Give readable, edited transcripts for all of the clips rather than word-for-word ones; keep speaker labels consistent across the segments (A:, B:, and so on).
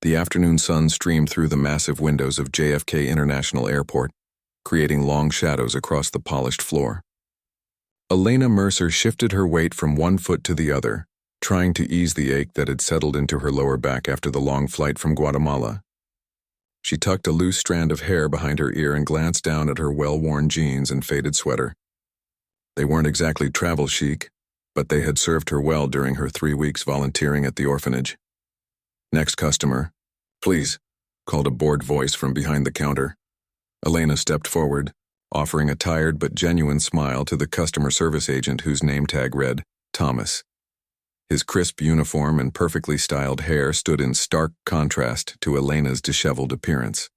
A: The afternoon sun streamed through the massive windows of JFK International Airport, creating long shadows across the polished floor. Elena Mercer shifted her weight from one foot to the other, trying to ease the ache that had settled into her lower back after the long flight from Guatemala. She tucked a loose strand of hair behind her ear and glanced down at her well-worn jeans and faded sweater. They weren't exactly travel chic, but they had served her well during her 3 weeks volunteering at the orphanage. "Next customer, please," called a bored voice from behind the counter. Elena stepped forward, offering a tired but genuine smile to the customer service agent whose name tag read, Thomas. His crisp uniform and perfectly styled hair stood in stark contrast to Elena's disheveled appearance.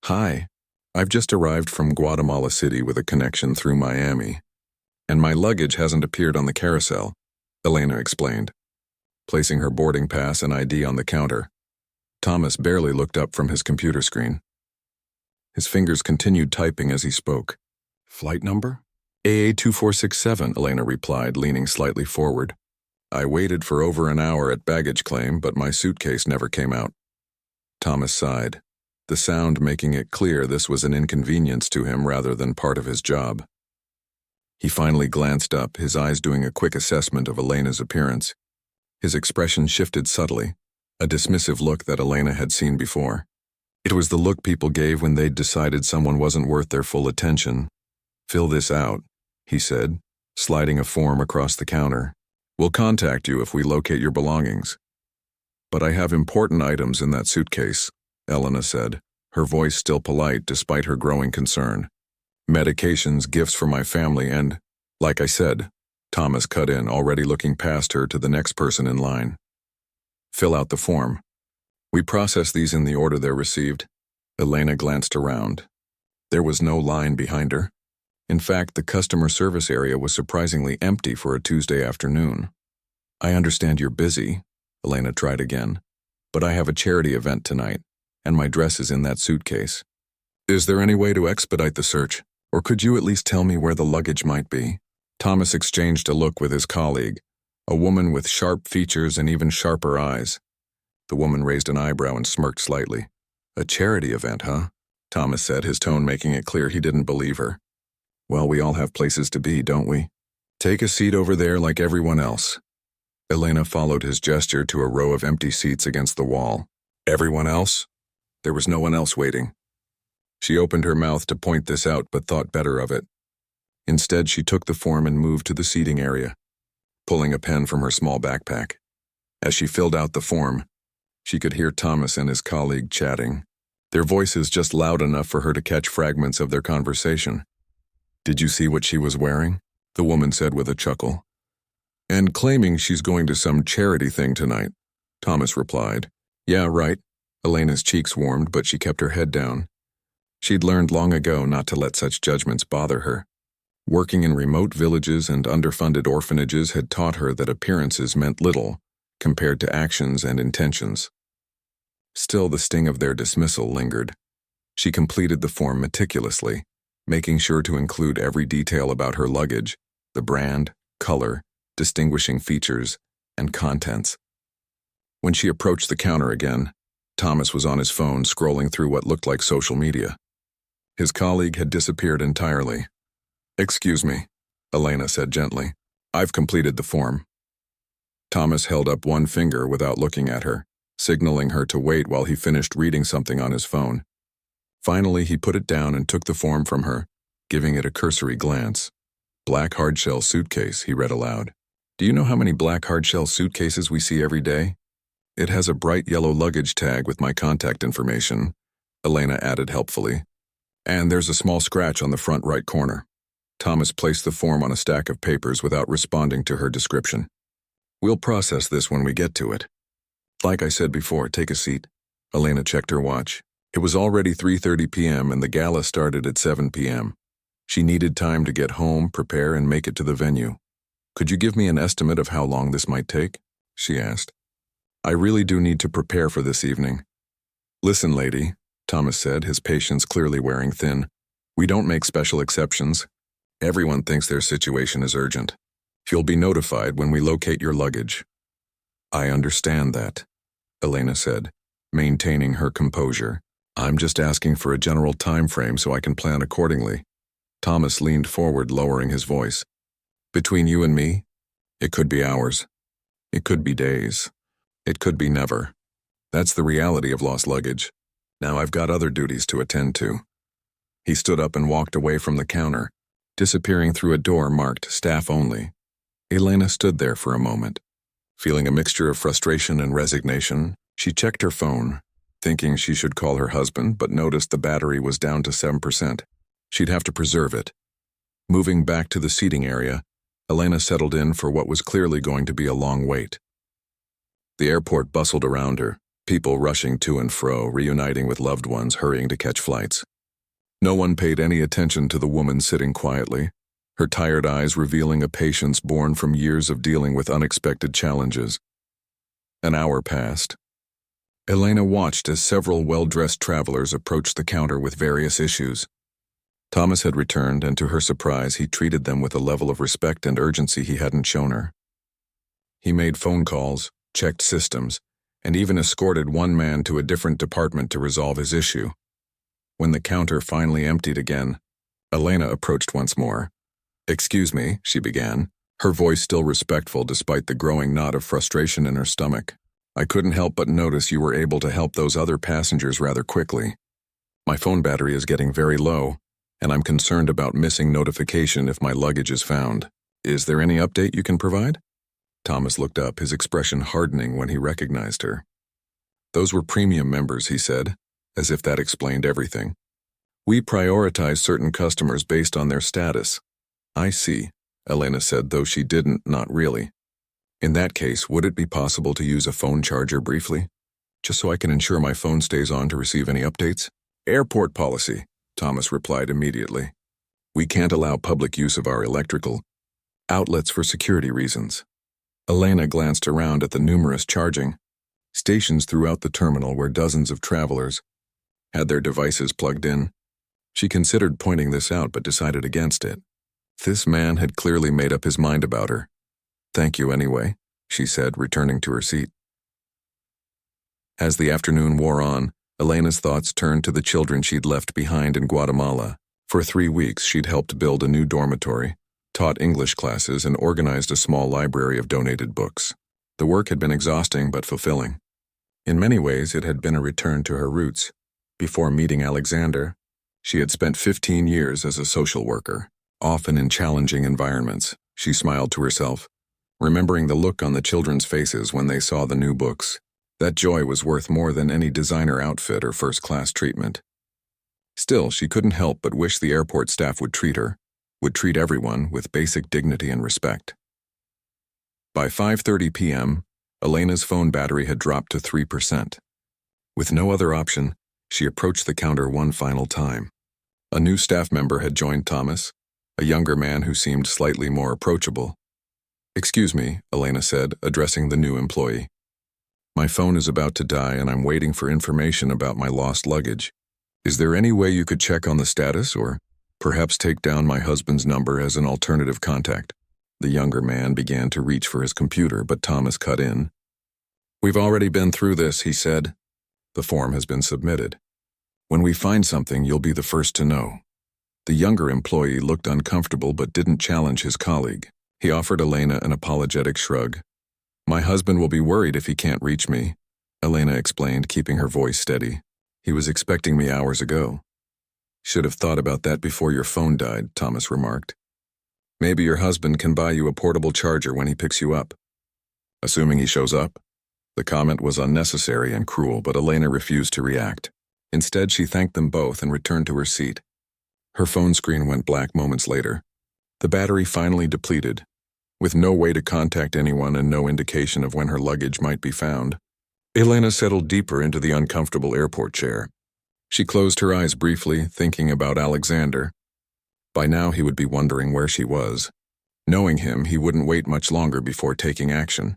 A: "Hi, I've just arrived from Guatemala City with a connection through Miami, and my luggage hasn't appeared on the carousel," Elena explained, placing her boarding pass and ID on the counter. Thomas barely looked up from his computer screen. His fingers continued typing as he spoke. "Flight number? AA2467, Elena replied, leaning slightly forward. "I waited for over an hour at baggage claim, but my suitcase never came out." Thomas sighed, the sound making it clear this was an inconvenience to him rather than part of his job. He finally glanced up, his eyes doing a quick assessment of Elena's appearance. His expression shifted subtly, a dismissive look that Elena had seen before. It was the look people gave when they'd decided someone wasn't worth their full attention. "Fill this out," he said, sliding a form across the counter. "We'll contact you if we locate your belongings." "But I have important items in that suitcase," Elena said, her voice still polite despite her growing concern. "Medications, gifts for my family, and, like I said," Thomas cut in, already looking past her to the next person in line. "Fill out the form. We process these in the order they're received." Elena glanced around. There was no line behind her. In fact, the customer service area was surprisingly empty for a Tuesday afternoon. "I understand you're busy," Elena tried again, "but I have a charity event tonight, and my dress is in that suitcase. Is there any way to expedite the search, or could you at least tell me where the luggage might be?" Thomas exchanged a look with his colleague, a woman with sharp features and even sharper eyes. The woman raised an eyebrow and smirked slightly. "A charity event, huh?" Thomas said, his tone making it clear he didn't believe her. "Well, we all have places to be, don't we? Take a seat over there like everyone else." Elena followed his gesture to a row of empty seats against the wall. "Everyone else?" There was no one else waiting. She opened her mouth to point this out but thought better of it. Instead, she took the form and moved to the seating area, pulling a pen from her small backpack. As she filled out the form, she could hear Thomas and his colleague chatting, their voices just loud enough for her to catch fragments of their conversation. "Did you see what she was wearing?" the woman said with a chuckle. "And claiming she's going to some charity thing tonight," Thomas replied. "Yeah, right." Elena's cheeks warmed, but she kept her head down. She'd learned long ago not to let such judgments bother her. Working in remote villages and underfunded orphanages had taught her that appearances meant little compared to actions and intentions. Still, the sting of their dismissal lingered. She completed the form meticulously, making sure to include every detail about her luggage, the brand, color, distinguishing features, and contents. When she approached the counter again, Thomas was on his phone scrolling through what looked like social media. His colleague had disappeared entirely. "Excuse me," Elena said gently. "I've completed the form." Thomas held up one finger without looking at her, signaling her to wait while he finished reading something on his phone. Finally, he put it down and took the form from her, giving it a cursory glance. "Black hardshell suitcase," he read aloud. "Do you know how many black hardshell suitcases we see every day? It has a bright yellow luggage tag with my contact information," Elena added helpfully. "And there's a small scratch on the front right corner." Thomas placed the form on a stack of papers without responding to her description. "We'll process this when we get to it." "Like I said before, take a seat." Elena checked her watch. It was already 3:30 p.m. and the gala started at 7 p.m. She needed time to get home, prepare, and make it to the venue. "Could you give me an estimate of how long this might take?" she asked. "I really do need to prepare for this evening." "Listen, lady," Thomas said, his patience clearly wearing thin. "We don't make special exceptions. Everyone thinks their situation is urgent. You'll be notified when we locate your luggage." "I understand that," Elena said, maintaining her composure. I'm just asking for a general time frame so I can plan accordingly. Thomas leaned forward, lowering his voice. Between you and me, it could be hours. It could be days. It could be never. That's the reality of lost luggage. Now I've got other duties to attend to. He stood up and walked away from the counter, disappearing through a door marked staff only. Elena stood there for a moment. Feeling a mixture of frustration and resignation, she checked her phone, thinking she should call her husband, but noticed the battery was down to 7%. She'd have to preserve it. Moving back to the seating area, Elena settled in for what was clearly going to be a long wait. The airport bustled around her, people rushing to and fro, reuniting with loved ones, hurrying to catch flights. No one paid any attention to the woman sitting quietly, her tired eyes revealing a patience born from years of dealing with unexpected challenges. An hour passed. Elena watched as several well-dressed travelers approached the counter with various issues. Thomas had returned, and to her surprise, he treated them with a level of respect and urgency he hadn't shown her. He made phone calls, checked systems, and even escorted one man to a different department to resolve his issue. When the counter finally emptied again, Elena approached once more. "Excuse me," she began, her voice still respectful despite the growing knot of frustration in her stomach. "I couldn't help but notice you were able to help those other passengers rather quickly. My phone battery is getting very low, and I'm concerned about missing notification if my luggage is found. Is there any update you can provide?" Thomas looked up, his expression hardening when he recognized her. "Those were premium members," he said, as if that explained everything. "We prioritize certain customers based on their status." "I see," Elena said, though she didn't, not really. "In that case, would it be possible to use a phone charger briefly? Just so I can ensure my phone stays on to receive any updates?" "Airport policy," Thomas replied immediately. "We can't allow public use of our electrical outlets for security reasons." Elena glanced around at the numerous charging stations throughout the terminal where dozens of travelers had their devices plugged in. She considered pointing this out but decided against it. This man had clearly made up his mind about her. "Thank you anyway," she said, returning to her seat. As the afternoon wore on, Elena's thoughts turned to the children she'd left behind in Guatemala. For 3 weeks, she'd helped build a new dormitory, taught English classes, and organized a small library of donated books. The work had been exhausting but fulfilling. In many ways, it had been a return to her roots. Before meeting Alexander, she had spent 15 years as a social worker, often in challenging environments. She smiled to herself, remembering the look on the children's faces when they saw the new books. That joy was worth more than any designer outfit or first-class treatment. Still, she couldn't help but wish the airport staff would treat everyone with basic dignity and respect. By 5:30 p.m., Elena's phone battery had dropped to 3%. With no other option, she approached the counter one final time. A new staff member had joined Thomas, a younger man who seemed slightly more approachable. "Excuse me," Elena said, addressing the new employee. "My phone is about to die and I'm waiting for information about my lost luggage. Is there any way you could check on the status or perhaps take down my husband's number as an alternative contact?" The younger man began to reach for his computer, but Thomas cut in. "We've already been through this," he said. "The form has been submitted. When we find something, you'll be the first to know." The younger employee looked uncomfortable but didn't challenge his colleague. He offered Elena an apologetic shrug. "My husband will be worried if he can't reach me," Elena explained, keeping her voice steady. "He was expecting me hours ago." "Should have thought about that before your phone died," Thomas remarked. "Maybe your husband can buy you a portable charger when he picks you up." "Assuming he shows up?" The comment was unnecessary and cruel, but Elena refused to react. Instead, she thanked them both and returned to her seat. Her phone screen went black moments later. The battery finally depleted. With no way to contact anyone and no indication of when her luggage might be found, Elena settled deeper into the uncomfortable airport chair. She closed her eyes briefly, thinking about Alexander. By now he would be wondering where she was. Knowing him, he wouldn't wait much longer before taking action.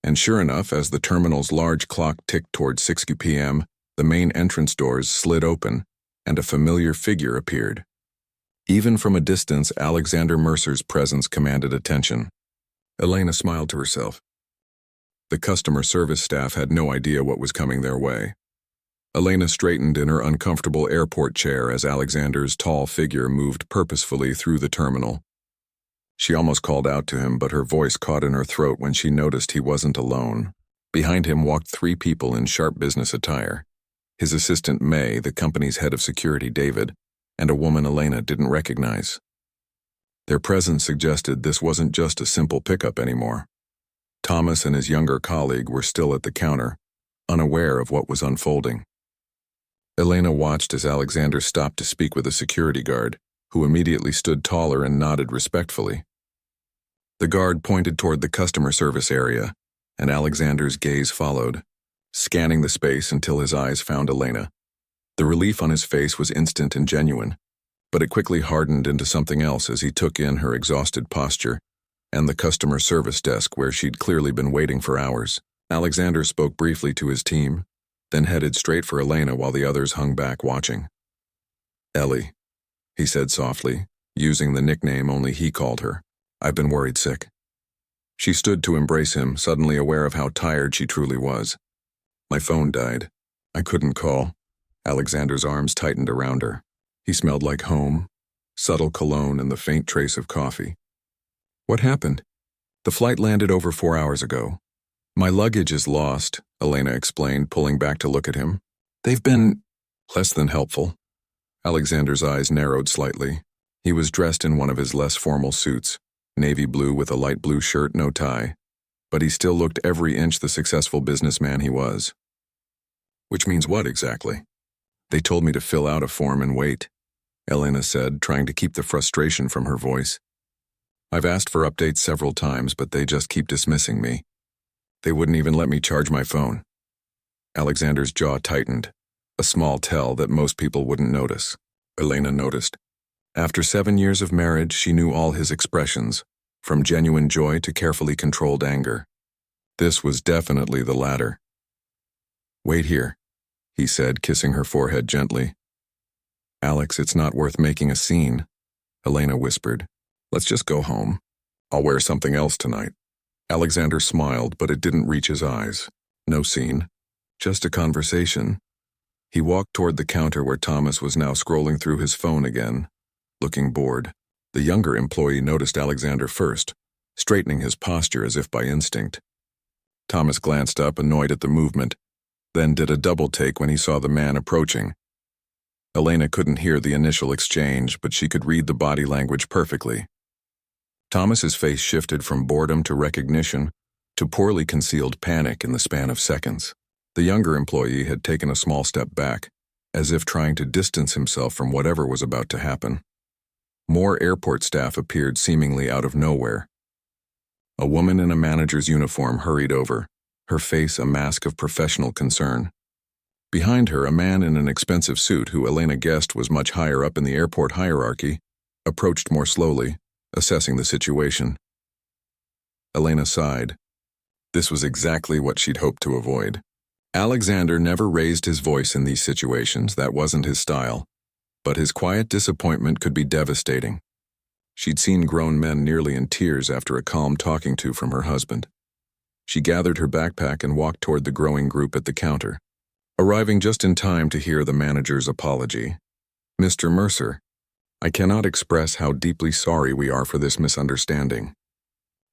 A: And sure enough, as the terminal's large clock ticked toward 6 p.m., the main entrance doors slid open, and a familiar figure appeared. Even from a distance, Alexander Mercer's presence commanded attention. Elena smiled to herself. The customer service staff had no idea what was coming their way. Elena straightened in her uncomfortable airport chair as Alexander's tall figure moved purposefully through the terminal. She almost called out to him, but her voice caught in her throat when she noticed he wasn't alone. Behind him walked 3 people in sharp business attire. His assistant May, the company's head of security David, and a woman Elena didn't recognize. Their presence suggested this wasn't just a simple pickup anymore. Thomas and his younger colleague were still at the counter, unaware of what was unfolding. Elena watched as Alexander stopped to speak with a security guard, who immediately stood taller and nodded respectfully. The guard pointed toward the customer service area, and Alexander's gaze followed, scanning the space until his eyes found Elena. The relief on his face was instant and genuine, but it quickly hardened into something else as he took in her exhausted posture and the customer service desk where she'd clearly been waiting for hours. Alexander spoke briefly to his team, then headed straight for Elena while the others hung back watching. "Ellie," he said softly, using the nickname only he called her. "I've been worried sick." She stood to embrace him, suddenly aware of how tired she truly was. "My phone died. I couldn't call." Alexander's arms tightened around her. He smelled like home, subtle cologne and the faint trace of coffee. "What happened?" "The flight landed over 4 hours ago. My luggage is lost," Elena explained, pulling back to look at him. "They've been less than helpful." Alexander's eyes narrowed slightly. He was dressed in one of his less formal suits, navy blue with a light blue shirt, no tie, but he still looked every inch the successful businessman he was. "Which means what exactly?" "They told me to fill out a form and wait," Elena said, trying to keep the frustration from her voice. "I've asked for updates several times, but they just keep dismissing me. They wouldn't even let me charge my phone." Alexander's jaw tightened, a small tell that most people wouldn't notice. Elena noticed. After 7 years of marriage, she knew all his expressions, from genuine joy to carefully controlled anger. This was definitely the latter. "Wait here," he said, kissing her forehead gently. "Alex, it's not worth making a scene," Elena whispered. "Let's just go home. I'll wear something else tonight." Alexander smiled, but it didn't reach his eyes. No scene. Just a conversation. He walked toward the counter where Thomas was now scrolling through his phone again, looking bored. The younger employee noticed Alexander first, straightening his posture as if by instinct. Thomas glanced up, annoyed at the movement, then did a double take when he saw the man approaching. Elena couldn't hear the initial exchange, but she could read the body language perfectly. Thomas's face shifted from boredom to recognition to poorly concealed panic in the span of seconds. The younger employee had taken a small step back, as if trying to distance himself from whatever was about to happen. More airport staff appeared seemingly out of nowhere. A woman in a manager's uniform hurried over, her face a mask of professional concern. Behind her, a man in an expensive suit, who Elena guessed was much higher up in the airport hierarchy, approached more slowly, assessing the situation. Elena sighed. This was exactly what she'd hoped to avoid. Alexander never raised his voice in these situations, that wasn't his style, but his quiet disappointment could be devastating. She'd seen grown men nearly in tears after a calm talking to from her husband. She gathered her backpack and walked toward the growing group at the counter, arriving just in time to hear the manager's apology. "Mr. Mercer, I cannot express how deeply sorry we are for this misunderstanding.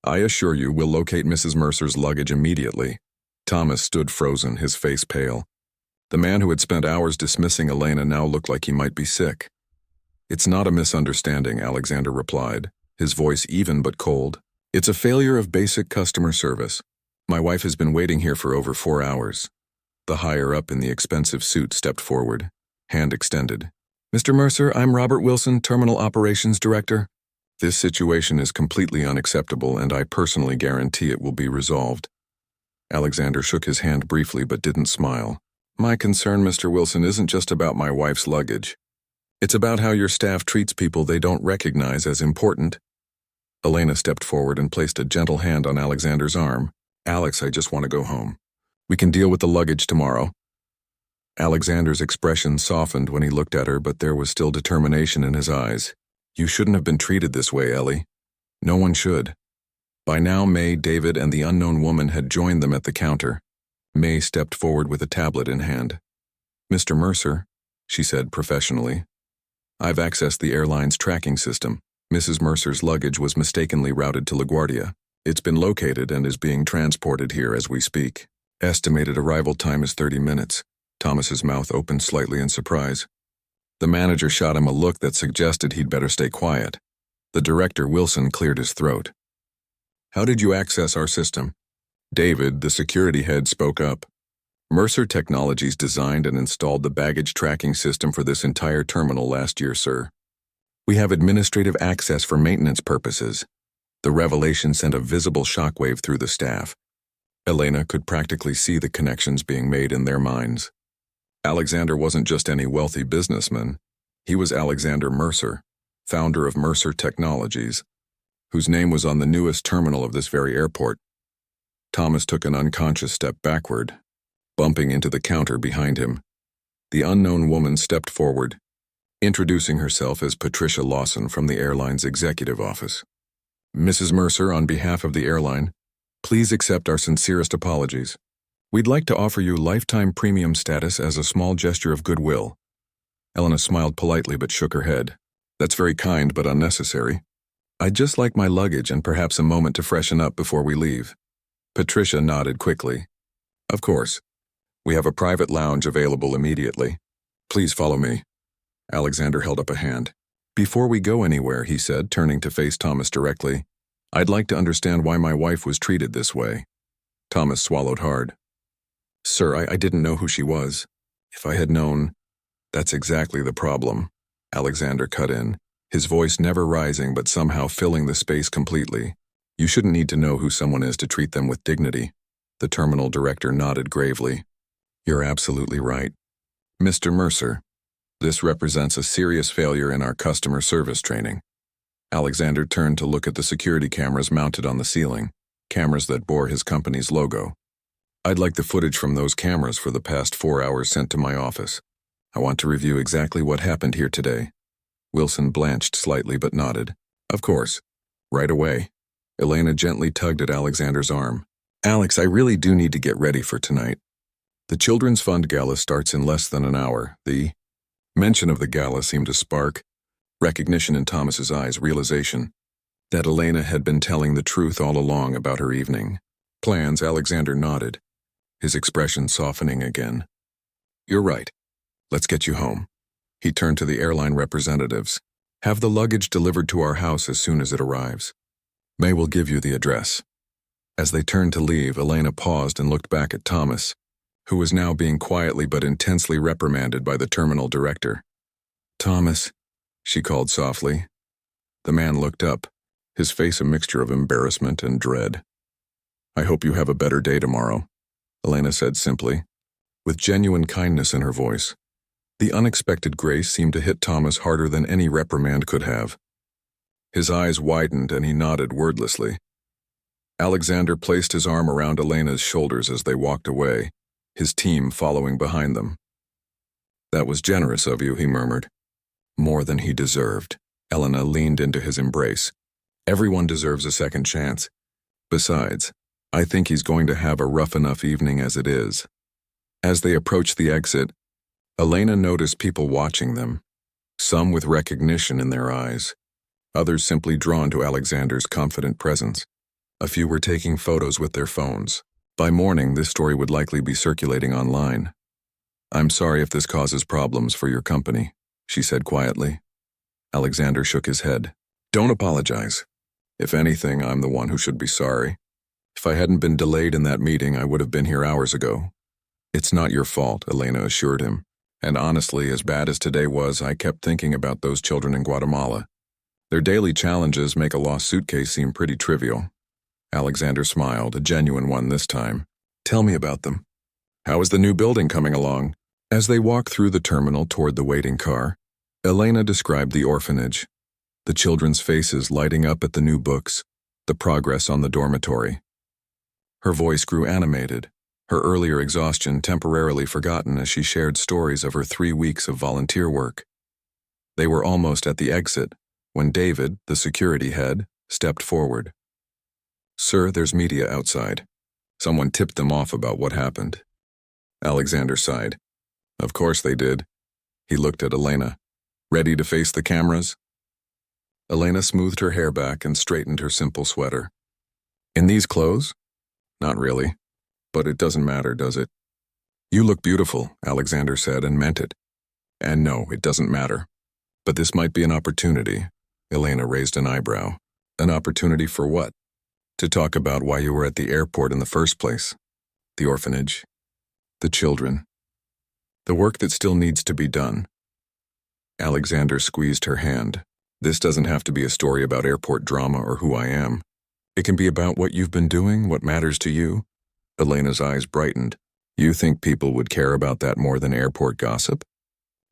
A: I assure you we'll locate Mrs. Mercer's luggage immediately." Thomas stood frozen, his face pale. The man who had spent hours dismissing Elena now looked like he might be sick. "It's not a misunderstanding," Alexander replied, his voice even but cold. "It's a failure of basic customer service. My wife has been waiting here for over 4 hours. The higher-up in the expensive suit stepped forward, hand extended. "Mr. Mercer, I'm Robert Wilson, Terminal Operations Director. This situation is completely unacceptable, and I personally guarantee it will be resolved." Alexander shook his hand briefly but didn't smile. "My concern, Mr. Wilson, isn't just about my wife's luggage. It's about how your staff treats people they don't recognize as important." Elena stepped forward and placed a gentle hand on Alexander's arm. "Alex, I just want to go home. We can deal with the luggage tomorrow." Alexander's expression softened when he looked at her, but there was still determination in his eyes. "You shouldn't have been treated this way, Ellie. No one should." By now, May, David, and the unknown woman had joined them at the counter. May stepped forward with a tablet in hand. Mr. Mercer, she said professionally. I've accessed the airline's tracking system. Mrs. Mercer's luggage was mistakenly routed to LaGuardia. It's been located and is being transported here as we speak. Estimated arrival time is 30 minutes. Thomas's mouth opened slightly in surprise. The manager shot him a look that suggested he'd better stay quiet. The director, Wilson, cleared his throat. How did you access our system? David, the security head, spoke up. Mercer Technologies designed and installed the baggage tracking system for this entire terminal last year, sir. We have administrative access for maintenance purposes. The revelation sent a visible shockwave through the staff. Elena could practically see the connections being made in their minds. Alexander wasn't just any wealthy businessman. He was Alexander Mercer, founder of Mercer Technologies, whose name was on the newest terminal of this very airport. Thomas took an unconscious step backward, bumping into the counter behind him. The unknown woman stepped forward, introducing herself as Patricia Lawson from the airline's executive office. Mrs. Mercer, on behalf of the airline, please accept our sincerest apologies. We'd like to offer you lifetime premium status as a small gesture of goodwill. Elena smiled politely but shook her head. That's very kind but unnecessary. I'd just like my luggage and perhaps a moment to freshen up before we leave. Patricia nodded quickly. Of course. We have a private lounge available immediately. Please follow me. Alexander held up a hand. Before we go anywhere, he said, turning to face Thomas directly, I'd like to understand why my wife was treated this way. Thomas swallowed hard. Sir, I didn't know who she was. If I had known, that's exactly the problem. Alexander cut in, his voice never rising but somehow filling the space completely. You shouldn't need to know who someone is to treat them with dignity. The terminal director nodded gravely. You're absolutely right. Mr. Mercer, this represents a serious failure in our customer service training. Alexander turned to look at the security cameras mounted on the ceiling, cameras that bore his company's logo. I'd like the footage from those cameras for the past 4 hours sent to my office. I want to review exactly what happened here today. Wilson blanched slightly but nodded. Of course. Right away. Elena gently tugged at Alexander's arm. Alex, I really do need to get ready for tonight. The Children's Fund Gala starts in less than an hour. The mention of the gala seemed to spark recognition in Thomas's eyes, realization that Elena had been telling the truth all along about her evening. Plans, Alexander nodded, his expression softening again. You're right. Let's get you home. He turned to the airline representatives. Have the luggage delivered to our house as soon as it arrives. May will give you the address. As they turned to leave, Elena paused and looked back at Thomas, who was now being quietly but intensely reprimanded by the terminal director. Thomas, she called softly. The man looked up, his face a mixture of embarrassment and dread. I hope you have a better day tomorrow, Elena said simply, with genuine kindness in her voice. The unexpected grace seemed to hit Thomas harder than any reprimand could have. His eyes widened and he nodded wordlessly. Alexander placed his arm around Elena's shoulders as they walked away, his team following behind them. That was generous of you, he murmured. More than he deserved. Elena leaned into his embrace. Everyone deserves a second chance. Besides, I think he's going to have a rough enough evening as it is. As they approached the exit, Elena noticed people watching them, some with recognition in their eyes, others simply drawn to Alexander's confident presence. A few were taking photos with their phones. By morning, this story would likely be circulating online. I'm sorry if this causes problems for your company, she said quietly. Alexander shook his head. Don't apologize. If anything, I'm the one who should be sorry. If I hadn't been delayed in that meeting, I would have been here hours ago. It's not your fault, Elena assured him. And honestly, as bad as today was, I kept thinking about those children in Guatemala. Their daily challenges make a lost suitcase seem pretty trivial. Alexander smiled, a genuine one this time. Tell me about them. How is the new building coming along? As they walked through the terminal toward the waiting car, Elena described the orphanage, the children's faces lighting up at the new books, the progress on the dormitory. Her voice grew animated, her earlier exhaustion temporarily forgotten as she shared stories of her 3 weeks of volunteer work. They were almost at the exit when David, the security head, stepped forward. Sir, there's media outside. Someone tipped them off about what happened. Alexander sighed. Of course they did. He looked at Elena. Ready to face the cameras? Elena smoothed her hair back and straightened her simple sweater. In these clothes? Not really. But it doesn't matter, does it? You look beautiful, Alexander said and meant it. And no, it doesn't matter. But this might be an opportunity. Elena raised an eyebrow. An opportunity for what? To talk about why you were at the airport in the first place. The orphanage. The children. The work that still needs to be done. Alexander squeezed her hand. This doesn't have to be a story about airport drama or who I am. It can be about what you've been doing, what matters to you. Elena's eyes brightened. You think people would care about that more than airport gossip?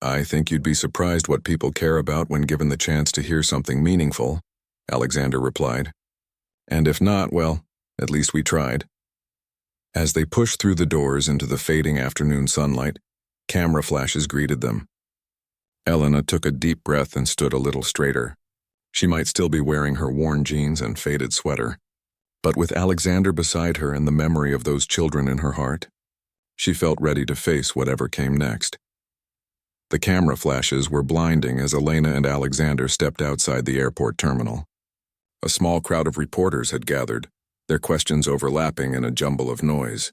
A: I think you'd be surprised what people care about when given the chance to hear something meaningful, Alexander replied. And if not, well, at least we tried. As they pushed through the doors into the fading afternoon sunlight, camera flashes greeted them. Elena took a deep breath and stood a little straighter. She might still be wearing her worn jeans and faded sweater, but with Alexander beside her and the memory of those children in her heart, she felt ready to face whatever came next. The camera flashes were blinding as Elena and Alexander stepped outside the airport terminal. A small crowd of reporters had gathered, their questions overlapping in a jumble of noise.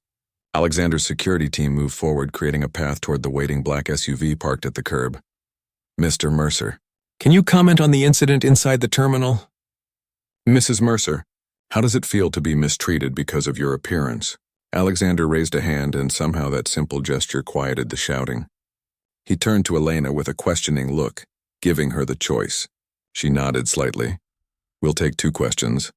A: Alexander's security team moved forward, creating a path toward the waiting black SUV parked at the curb. Mr. Mercer, can you comment on the incident inside the terminal? Mrs. Mercer, how does it feel to be mistreated because of your appearance? Alexander raised a hand, and somehow that simple gesture quieted the shouting. He turned to Elena with a questioning look, giving her the choice. She nodded slightly. We'll take 2 questions,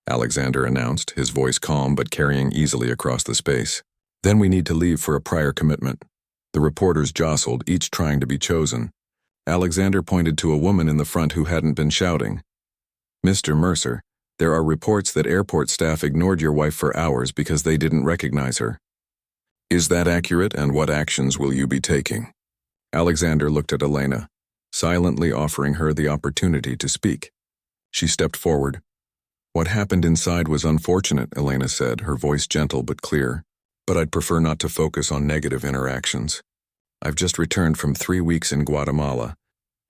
A: Alexander announced, his voice calm but carrying easily across the space. Then we need to leave for a prior commitment. The reporters jostled, each trying to be chosen. Alexander pointed to a woman in the front who hadn't been shouting. Mr. Mercer, there are reports that airport staff ignored your wife for hours because they didn't recognize her. Is that accurate, and what actions will you be taking? Alexander looked at Elena, silently offering her the opportunity to speak. She stepped forward. What happened inside was unfortunate, Elena said, her voice gentle but clear. But I'd prefer not to focus on negative interactions. I've just returned from 3 weeks in Guatemala,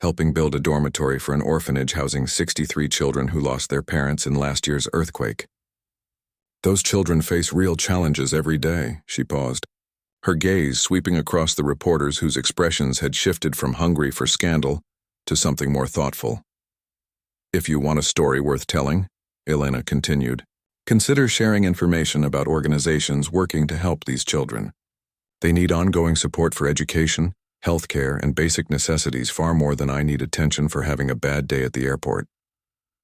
A: helping build a dormitory for an orphanage housing 63 children who lost their parents in last year's earthquake. Those children face real challenges every day, she paused, her gaze sweeping across the reporters whose expressions had shifted from hungry for scandal to something more thoughtful. If you want a story worth telling, Elena continued, consider sharing information about organizations working to help these children. They need ongoing support for education, healthcare, and basic necessities far more than I need attention for having a bad day at the airport.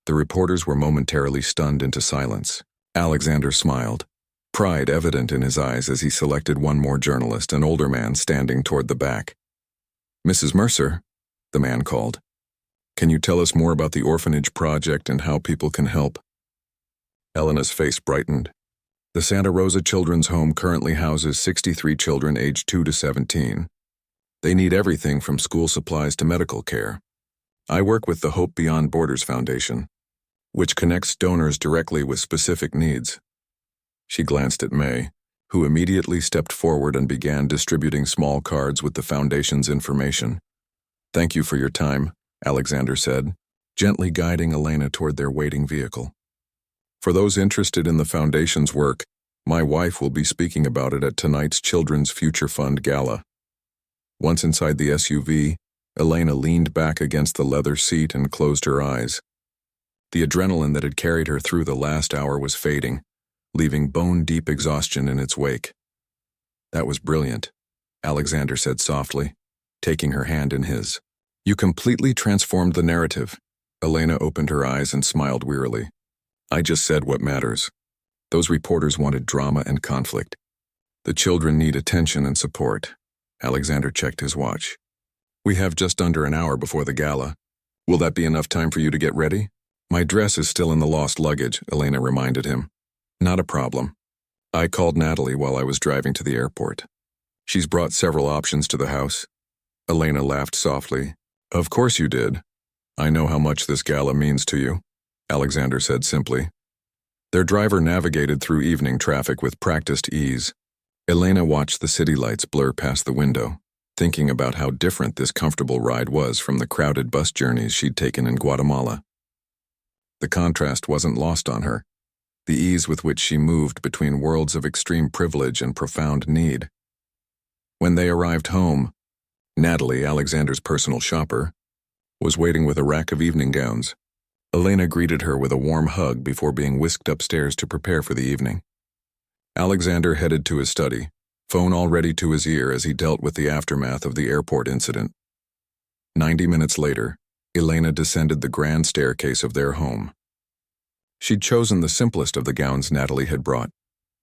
A: The reporters were momentarily stunned into silence. Alexander smiled, pride evident in his eyes as he selected one more journalist, an older man standing toward the back. Mrs. Mercer, the man called. Can you tell us more about the orphanage project and how people can help? Elena's face brightened. The Santa Rosa Children's Home currently houses 63 children aged 2 to 17. They need everything from school supplies to medical care. I work with the Hope Beyond Borders Foundation, which connects donors directly with specific needs. She glanced at May, who immediately stepped forward and began distributing small cards with the foundation's information. Thank you for your time, Alexander said, gently guiding Elena toward their waiting vehicle. For those interested in the foundation's work, my wife will be speaking about it at tonight's Children's Future Fund Gala. Once inside the SUV, Elena leaned back against the leather seat and closed her eyes. The adrenaline that had carried her through the last hour was fading, leaving bone-deep exhaustion in its wake. That was brilliant, Alexander said softly, taking her hand in his. You completely transformed the narrative. Elena opened her eyes and smiled wearily. I just said what matters. Those reporters wanted drama and conflict. The children need attention and support. Alexander checked his watch. We have just under an hour before the gala. Will that be enough time for you to get ready? My dress is still in the lost luggage, Elena reminded him. Not a problem. I called Natalie while I was driving to the airport. She's brought several options to the house. Elena laughed softly. Of course you did. I know how much this gala means to you, Alexander said simply. Their driver navigated through evening traffic with practiced ease. Elena watched the city lights blur past the window. thinking about how different this comfortable ride was from the crowded bus journeys she'd taken in Guatemala. The contrast wasn't lost on her, the ease with which she moved between worlds of extreme privilege and profound need. When they arrived home, Natalie, Alexander's personal shopper, was waiting with a rack of evening gowns. Elena greeted her with a warm hug before being whisked upstairs to prepare for the evening. Alexander headed to his study, phone already to his ear as he dealt with the aftermath of the airport incident. 90 minutes later, Elena descended the grand staircase of their home. She'd chosen the simplest of the gowns Natalie had brought,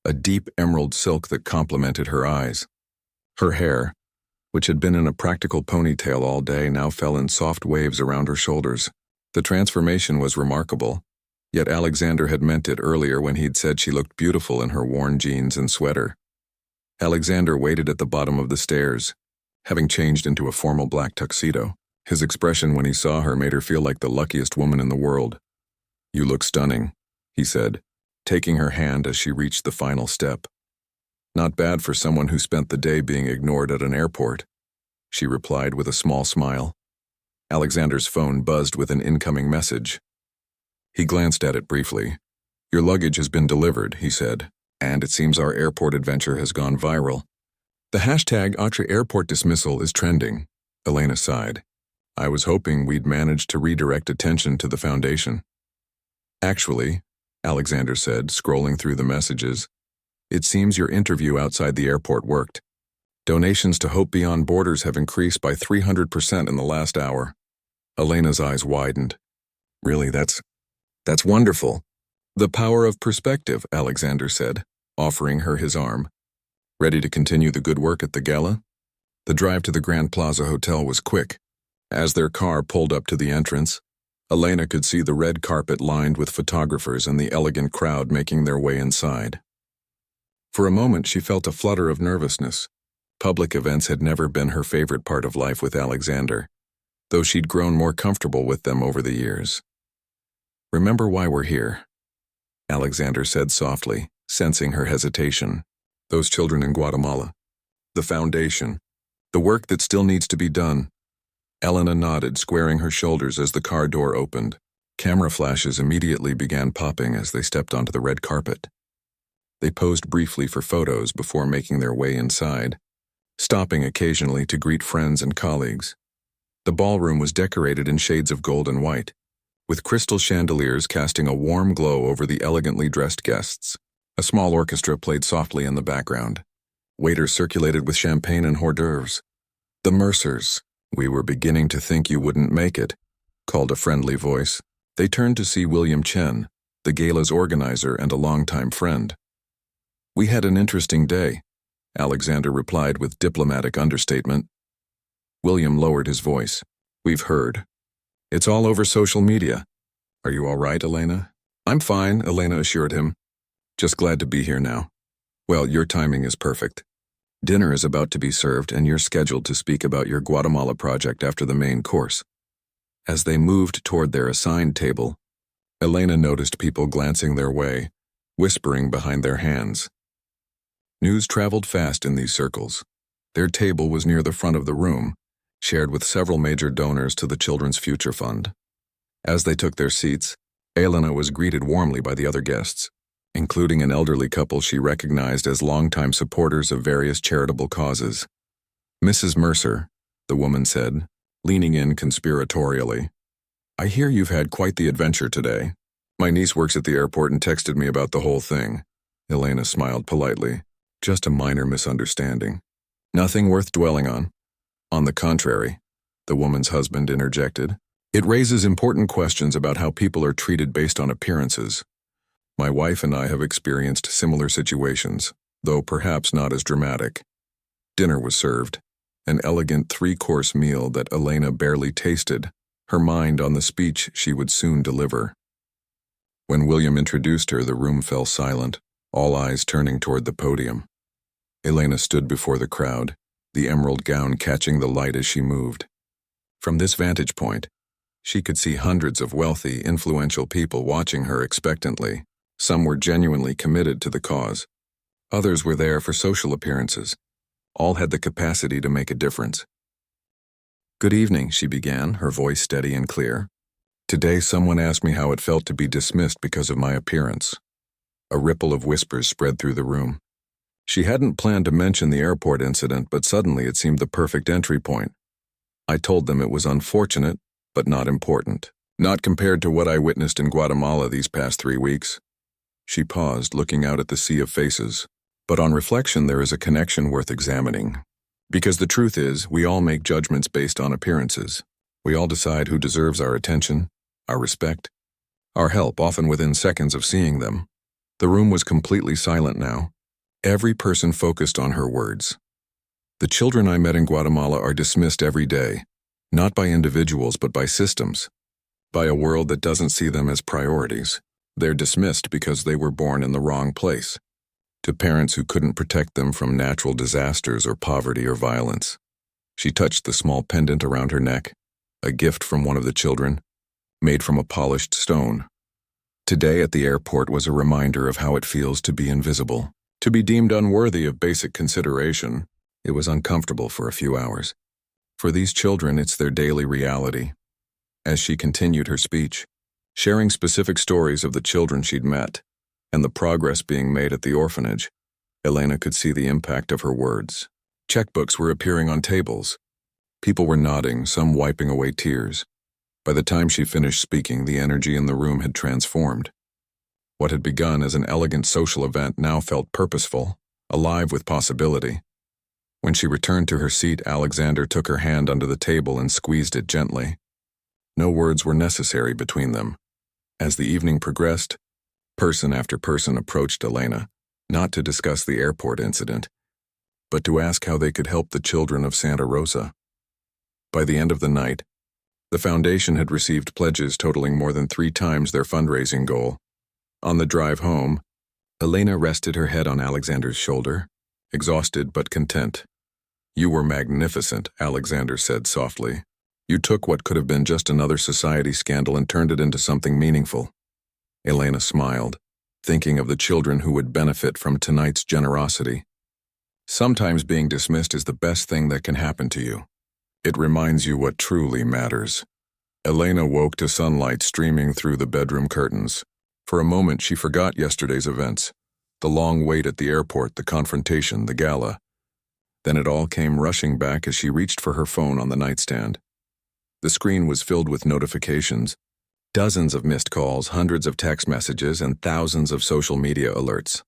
A: a deep emerald silk that complemented her eyes. Her hair, which had been in a practical ponytail all day, now fell in soft waves around her shoulders. The transformation was remarkable, yet Alexander had meant it earlier when he'd said she looked beautiful in her worn jeans and sweater. Alexander waited at the bottom of the stairs, having changed into a formal black tuxedo. His expression when he saw her made her feel like the luckiest woman in the world. "You look stunning," he said, taking her hand as she reached the final step. "Not bad for someone who spent the day being ignored at an airport," she replied with a small smile. Alexander's phone buzzed with an incoming message. He glanced at it briefly. "Your luggage has been delivered," he said, "and it seems our airport adventure has gone viral." "The hashtag #airport dismissal is trending," Elena sighed. "I was hoping we'd manage to redirect attention to the foundation." "Actually," Alexander said, scrolling through the messages, "it seems your interview outside the airport worked. Donations to Hope Beyond Borders have increased by 300% in the last hour." Elena's eyes widened. "Really, that's wonderful." "The power of perspective," Alexander said, offering her his arm. "Ready to continue the good work at the gala?" The drive to the Grand Plaza Hotel was quick. As their car pulled up to the entrance, Elena could see the red carpet lined with photographers and the elegant crowd making their way inside. For a moment, she felt a flutter of nervousness. Public events had never been her favorite part of life with Alexander, though she'd grown more comfortable with them over the years. "Remember why we're here," Alexander said softly, sensing her hesitation. "Those children in Guatemala. The foundation. The work that still needs to be done." Elena nodded, squaring her shoulders as the car door opened. Camera flashes immediately began popping as they stepped onto the red carpet. They posed briefly for photos before making their way inside, stopping occasionally to greet friends and colleagues. The ballroom was decorated in shades of gold and white, with crystal chandeliers casting a warm glow over the elegantly dressed guests. A small orchestra played softly in the background. Waiters circulated with champagne and hors d'oeuvres. "The Mercers. We were beginning to think you wouldn't make it," called a friendly voice. They turned to see William Chen, the gala's organizer and a longtime friend. "We had an interesting day," Alexander replied with diplomatic understatement. William lowered his voice. "We've heard. It's all over social media. Are you all right, Elena?" "I'm fine," Elena assured him. "Just glad to be here now." "Well, your timing is perfect. Dinner is about to be served and you're scheduled to speak about your Guatemala project after the main course." As they moved toward their assigned table, Elena noticed people glancing their way, whispering behind their hands. News traveled fast in these circles. Their table was near the front of the room, shared with several major donors to the Children's Future Fund. As they took their seats, Elena was greeted warmly by the other guests, including an elderly couple she recognized as longtime supporters of various charitable causes. "Mrs. Mercer," the woman said, leaning in conspiratorially, "I hear you've had quite the adventure today. My niece works at the airport and texted me about the whole thing." Elena smiled politely. "Just a minor misunderstanding. Nothing worth dwelling on." "On the contrary," the woman's husband interjected, "it raises important questions about how people are treated based on appearances. My wife and I have experienced similar situations, though perhaps not as dramatic." Dinner was served, an elegant 3-course meal that Elena barely tasted, her mind on the speech she would soon deliver. When William introduced her, the room fell silent, all eyes turning toward the podium. Elena stood before the crowd, the emerald gown catching the light as she moved. From this vantage point, she could see hundreds of wealthy, influential people watching her expectantly. Some were genuinely committed to the cause. Others were there for social appearances, All had the capacity to make a difference. "Good evening," she began, her voice steady and clear. "Today someone asked me how it felt to be dismissed because of my appearance." A ripple of whispers spread through the room. She hadn't planned to mention the airport incident, but suddenly it seemed the perfect entry point. "I told them it was unfortunate, but not important. Not compared to what I witnessed in Guatemala these past 3 weeks." She paused, looking out at the sea of faces. "But on reflection, there is a connection worth examining. Because the truth is, we all make judgments based on appearances. We all decide who deserves our attention, our respect, our help, often within seconds of seeing them." The room was completely silent now. Every person focused on her words. "The children I met in Guatemala are dismissed every day, not by individuals but by systems, by a world that doesn't see them as priorities. They're dismissed because they were born in the wrong place, to parents who couldn't protect them from natural disasters or poverty or violence." She touched the small pendant around her neck, a gift from one of the children, made from a polished stone. Today at the airport was a reminder of how it feels to be invisible, to be deemed unworthy of basic consideration. It was uncomfortable for a few hours. For these children, it's their daily reality. As she continued her speech, sharing specific stories of the children she'd met and the progress being made at the orphanage, Elena could see the impact of her words. Checkbooks were appearing on tables. People were nodding, some wiping away tears. By the time she finished speaking, the energy in the room had transformed. What had begun as an elegant social event now felt purposeful, alive with possibility. When she returned to her seat, Alexander took her hand under the table and squeezed it gently. No words were necessary between them. As the evening progressed, person after person approached Elena, not to discuss the airport incident, but to ask how they could help the children of Santa Rosa. By the end of the night, the foundation had received pledges totaling more than 3 times their fundraising goal. On the drive home, Elena rested her head on Alexander's shoulder, exhausted but content. "You were magnificent," Alexander said softly. "You took what could have been just another society scandal and turned it into something meaningful." Elena smiled, thinking of the children who would benefit from tonight's generosity. Sometimes being dismissed is the best thing that can happen to you. It reminds you what truly matters. Elena woke to sunlight streaming through the bedroom curtains. For a moment, she forgot yesterday's events, the long wait at the airport, the confrontation, the gala. Then it all came rushing back as she reached for her phone on the nightstand. The screen was filled with notifications, dozens of missed calls, hundreds of text messages, and thousands of social media alerts.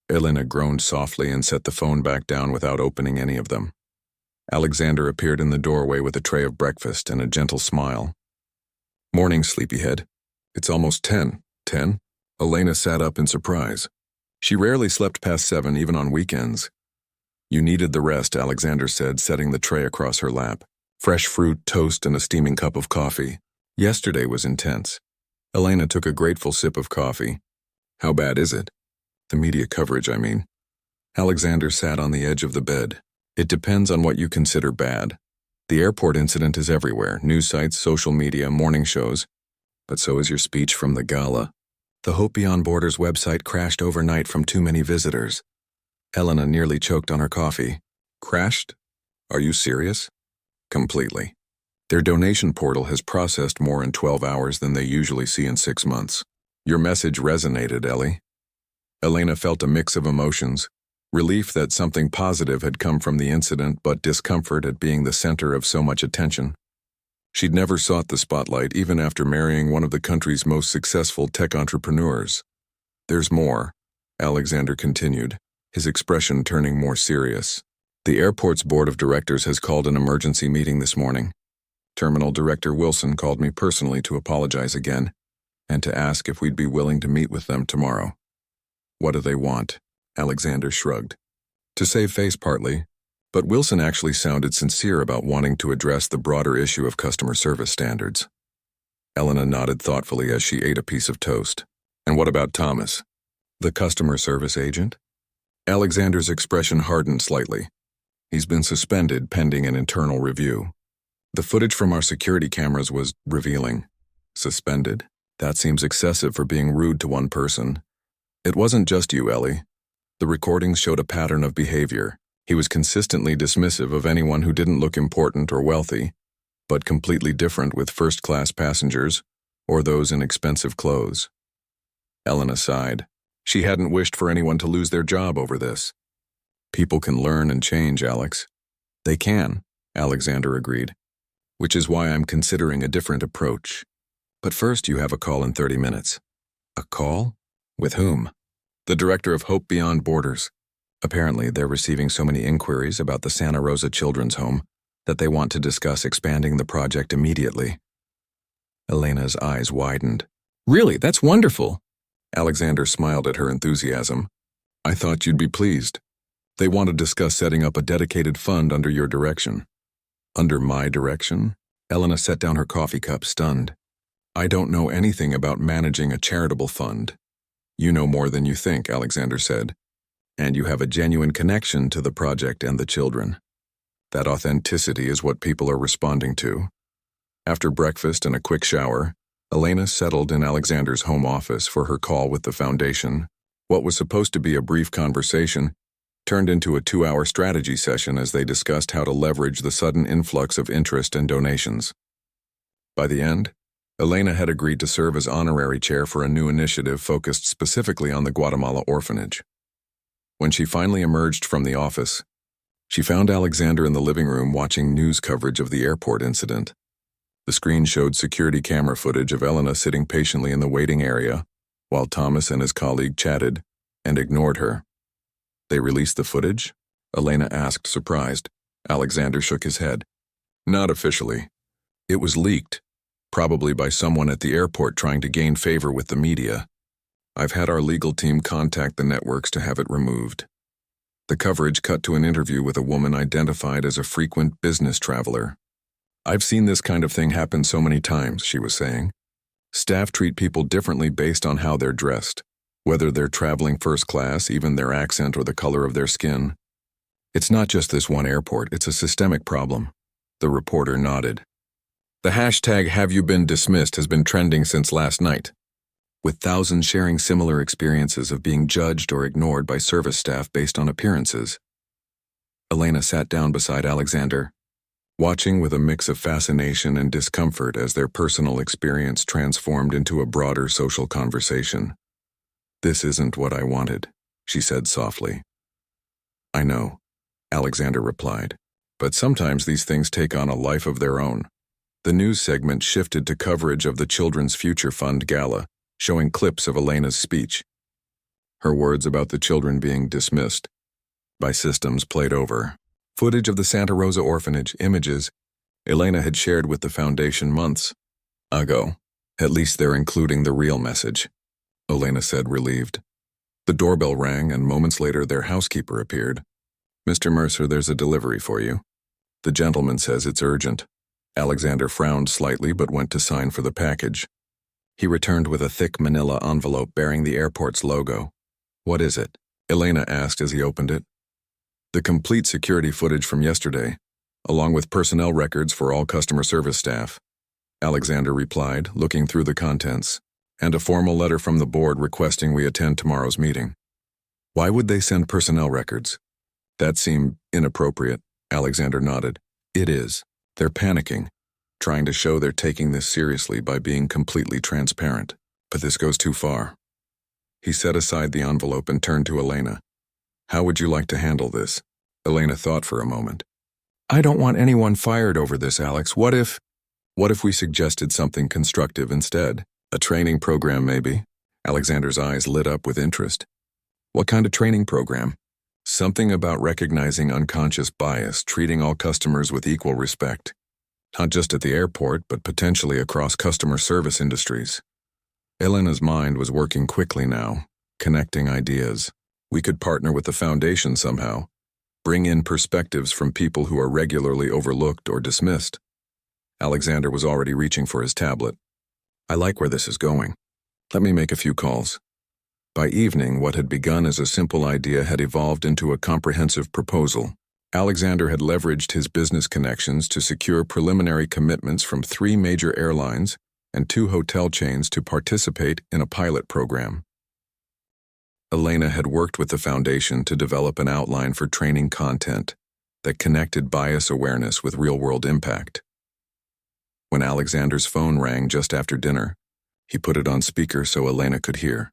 A: Elena groaned softly and set the phone back down without opening any of them. Alexander appeared in the doorway with a tray of breakfast and a gentle smile. "Morning, sleepyhead. It's almost 10. 10? Elena sat up in surprise. She rarely slept past 7, even on weekends. "You needed the rest," Alexander said, setting the tray across her lap. Fresh fruit, toast, and a steaming cup of coffee. "Yesterday was intense." Elena took a grateful sip of coffee. "How bad is it?" "The media coverage, I mean." Alexander sat on the edge of the bed. "It depends on what you consider bad. The airport incident is everywhere, news sites, social media, morning shows. But so is your speech from the gala. The Hope Beyond Borders website crashed overnight from too many visitors." Elena nearly choked on her coffee. "Crashed? Are you serious?" "Completely. Their donation portal has processed more in 12 hours than they usually see in 6 months. Your message resonated, Ellie." Elena felt a mix of emotions. Relief that something positive had come from the incident, but discomfort at being the center of so much attention. She'd never sought the spotlight, even after marrying one of the country's most successful tech entrepreneurs. "There's more," Alexander continued, his expression turning more serious. "The airport's board of directors has called an emergency meeting this morning. Terminal Director Wilson called me personally to apologize again, and to ask if we'd be willing to meet with them tomorrow." "What do they want?" Alexander shrugged. "To save face partly, but Wilson actually sounded sincere about wanting to address the broader issue of customer service standards." Elena nodded thoughtfully as she ate a piece of toast. "And what about Thomas, the customer service agent?" Alexander's expression hardened slightly. "He's been suspended pending an internal review. The footage from our security cameras was revealing." "Suspended? That seems excessive for being rude to one person." "It wasn't just you, Ellie. The recordings showed a pattern of behavior. He was consistently dismissive of anyone who didn't look important or wealthy, but completely different with first-class passengers or those in expensive clothes. Elena sighed. She hadn't wished for anyone to lose their job over this. People can learn and change, Alex. They can, Alexander agreed, which is why I'm considering a different approach. But first you have a call in 30 minutes. A call? With whom? The director of Hope Beyond Borders. Apparently, they're receiving so many inquiries about the Santa Rosa Children's Home that they want to discuss expanding the project immediately. Elena's eyes widened. Really, that's wonderful. Alexander smiled at her enthusiasm. I thought you'd be pleased. They want to discuss setting up a dedicated fund under your direction. Under my direction? Elena set down her coffee cup, stunned. I don't know anything about managing a charitable fund. You know more than you think, Alexander said. And you have a genuine connection to the project and the children. That authenticity is what people are responding to. After breakfast and a quick shower, Elena settled in Alexander's home office for her call with the foundation. What was supposed to be a brief conversation turned into a 2-hour strategy session as they discussed how to leverage the sudden influx of interest and donations. By the end, Elena had agreed to serve as honorary chair for a new initiative focused specifically on the Guatemala orphanage. When she finally emerged from the office, she found Alexander in the living room watching news coverage of the airport incident. The screen showed security camera footage of Elena sitting patiently in the waiting area, while Thomas and his colleague chatted and ignored her. They released the footage? Elena asked, surprised. Alexander shook his head. Not officially. It was leaked, probably by someone at the airport trying to gain favor with the media. I've had our legal team contact the networks to have it removed. The coverage cut to an interview with a woman identified as a frequent business traveler. I've seen this kind of thing happen so many times, she was saying. Staff treat people differently based on how they're dressed, whether they're traveling first class, even their accent or the color of their skin. It's not just this one airport, it's a systemic problem. The reporter nodded. The hashtag #HaveYouBeenDismissed has been trending since last night, with thousands sharing similar experiences of being judged or ignored by service staff based on appearances. Elena sat down beside Alexander, watching with a mix of fascination and discomfort as their personal experience transformed into a broader social conversation. This isn't what I wanted, she said softly. I know, Alexander replied, but sometimes these things take on a life of their own. The news segment shifted to coverage of the Children's Future Fund gala, showing clips of Elena's speech. Her words about the children being dismissed by systems played over. Footage of the Santa Rosa orphanage, images Elena had shared with the foundation months ago. At least they're including the real message, Elena said, relieved. The doorbell rang, and moments later their housekeeper appeared. Mr. Mercer, there's a delivery for you. The gentleman says it's urgent. Alexander frowned slightly but went to sign for the package. He returned with a thick manila envelope bearing the airport's logo. What is it? Elena asked as he opened it. The complete security footage from yesterday, along with personnel records for all customer service staff, Alexander replied, looking through the contents, and a formal letter from the board requesting we attend tomorrow's meeting. Why would they send personnel records? That seemed inappropriate, Alexander nodded. It is. They're panicking, trying to show they're taking this seriously by being completely transparent. But this goes too far. He set aside the envelope and turned to Elena. How would you like to handle this? Elena thought for a moment. I don't want anyone fired over this, Alex. What if we suggested something constructive instead? A training program, maybe? Alexander's eyes lit up with interest. What kind of training program? Something about recognizing unconscious bias, treating all customers with equal respect. Not just at the airport, but potentially across customer service industries. Elena's mind was working quickly now, connecting ideas. We could partner with the foundation somehow, bring in perspectives from people who are regularly overlooked or dismissed. Alexander was already reaching for his tablet. I like where this is going. Let me make a few calls. By evening, what had begun as a simple idea had evolved into a comprehensive proposal. Alexander had leveraged his business connections to secure preliminary commitments from 3 major airlines and 2 hotel chains to participate in a pilot program. Elena had worked with the foundation to develop an outline for training content that connected bias awareness with real-world impact. When Alexander's phone rang just after dinner, he put it on speaker so Elena could hear.